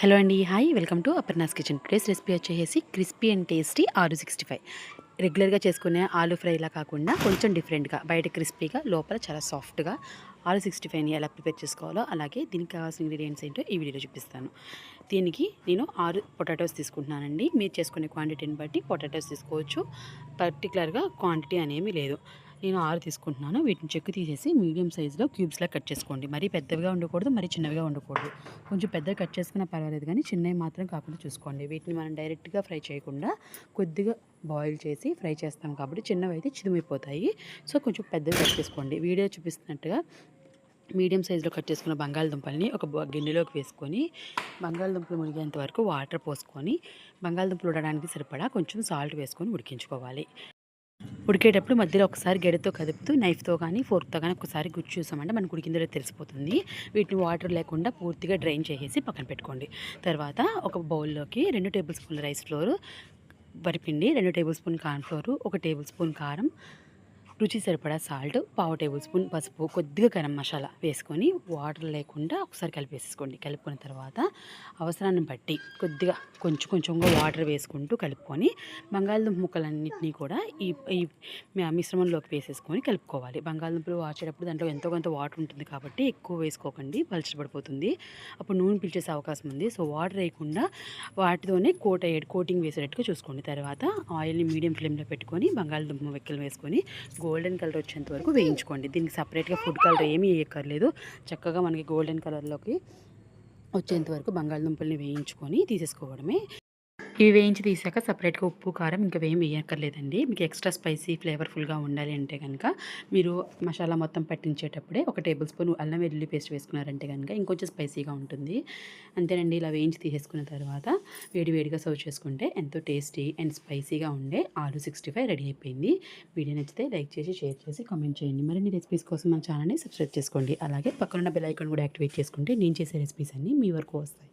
Hello అండి. Hi, welcome to Aparna's kitchen. Today's recipe వచ్చేసి crispy and tasty ఆలు 65. రెగ్యులర్గా చేసుకునే ఆలు ఫ్రైలా కాకుండా కొంచెం డిఫరెంట్గా, బయట క్రిస్పీగా లోపల చాలా సాఫ్ట్గా ఆలు 65ని ఎలా ప్రిపేర్ చేసుకోవాలో, అలాగే దీనికి కావాల్సిన ఇంగ్రీడియంట్స్ ఏంటో ఈ వీడియోలో చూపిస్తాను. దీనికి నేను 6 పొటాటోస్ తీసుకుంటున్నానండి. మీరు చేసుకునే క్వాంటిటీని బట్టి పొటాటోస్ తీసుకోవచ్చు. పర్టికులర్గా క్వాంటిటీ అనేమి లేదు. నేను 6 తీసుకుంటున్నాను. వీటిని చెక్కు తీసేసి మీడియం సైజులో క్యూబ్స్లా కట్ చేసుకోండి. మరీ పెద్దవిగా ఉండకూడదు, మరీ చిన్నవిగా ఉండకూడదు. కొంచెం పెద్దగా కట్ చేసుకున్నా పర్వాలేదు, కానీ చిన్నవి మాత్రం కాకుండా చూసుకోండి. వీటిని మనం డైరెక్ట్గా ఫ్రై చేయకుండా కొద్దిగా బాయిల్ చేసి ఫ్రై చేస్తాం కాబట్టి చిన్నవి అయితే చిదిమైపోతాయి. సో కొంచెం పెద్దవి కట్ చేసుకోండి. వీడియో చూపిస్తున్నట్టుగా మీడియం సైజులో కట్ చేసుకున్న బంగాళదుంపల్ని ఒక గిన్నెలోకి వేసుకొని, బంగాళదుంపలు మునిగేంత వరకు వాటర్ పోసుకొని, బంగాళదుంపలు ఉడకడానికి సరిపడా కొంచెం సాల్ట్ వేసుకొని ఉడికించుకోవాలి. ఉడికేటప్పుడు మధ్యలో ఒకసారి గెడతో కదుపుతూ నైఫ్తో కానీ ఫోర్క్తో కానీ ఒకసారి గుచ్చి చూసామంటే మనకు ఉడికిందో తెలిసిపోతుంది. వీటిని వాటర్ లేకుండా పూర్తిగా డ్రైన్ చేసేసి పక్కన పెట్టుకోండి. తర్వాత ఒక బౌల్లోకి 2 టేబుల్ స్పూన్ల రైస్ ఫ్లోర్, వరిపిండి, 2 table spoon cornflour, 1 table spoon కారం, రుచి సరిపడా సాల్ట్, పావు టేబుల్ స్పూన్ పసుపు, కొద్దిగా గరం మసాలా వేసుకొని వాటర్ లేకుండా ఒకసారి కలిపేసుకోండి. కలుపుకున్న తర్వాత అవసరాన్ని బట్టి కొద్దిగా కొంచెంగా వాటర్ వేసుకుంటూ కలుపుకొని బంగాళదుంప ముక్కలన్నింటినీ కూడా ఈ ఈ మిశ్రమంలోకి వేసేసుకొని కలుపుకోవాలి. బంగాళదుంపలు వాచేటప్పుడు దాంట్లో ఎంతో కొంత వాటర్ ఉంటుంది కాబట్టి ఎక్కువ వేసుకోకండి, పలచబడిపోతుంది. అప్పుడు నూనె పీల్చేసే అవకాశం ఉంది. సో వాటర్ వేయకుండా వాటితోనే కోటింగ్ వేసేటట్టుగా చూసుకోండి. తర్వాత ఆయిల్ని మీడియం ఫ్లేమ్లో పెట్టుకొని బంగాళదుంప ముక్కలు వేసుకొని గోల్డెన్ కలర్ వచ్చేంత వరకు వేయించుకోండి. దీనికి సపరేట్గా ఫుడ్ కలర్ ఏమీ వేయక్కర్లేదు. చక్కగా మనకి గోల్డెన్ కలర్లోకి వచ్చేంత వరకు బంగాళదుంపల్ని వేయించుకొని తీసేసుకోవడమే. ఇవి వేయించి తీసాక సపరేట్గా ఉప్పు, కారం ఇంకా ఏం వేయక్కర్లేదండి. మీకు ఎక్స్ట్రా స్పైసీ ఫ్లేవర్ఫుల్గా ఉండాలి అంటే కనుక మీరు మసాలా మొత్తం పట్టించేటప్పుడే 1 టేబుల్ స్పూన్ అల్లం వెల్లుల్లి పేస్ట్ వేసుకున్నారంటే కనుక ఇంకొంచెం స్పైసీగా ఉంటుంది. అంతేనండి. ఇలా వేయించి తీసేసుకున్న తర్వాత వేడివేడిగా సర్వ్ చేసుకుంటే ఎంతో టేస్టీ అండ్ స్పైసీగా ఉండే ఆలు 65 రెడీ అయిపోయింది. వీడియో నచ్చితే లైక్ చేసి, షేర్ చేసి, కామెంట్ చేయండి. మరిన్ని రెసిపీస్ కోసం మన ఛానల్ని సబ్స్క్రైబ్ చేసుకోండి. అలాగే పక్కనున్న బెల్ ఐకాన్ కూడా యాక్టివేట్ చేసుకుంటే నేను చేసే రెసిపీస్ అన్నీ మీ వరకు వస్తాయి.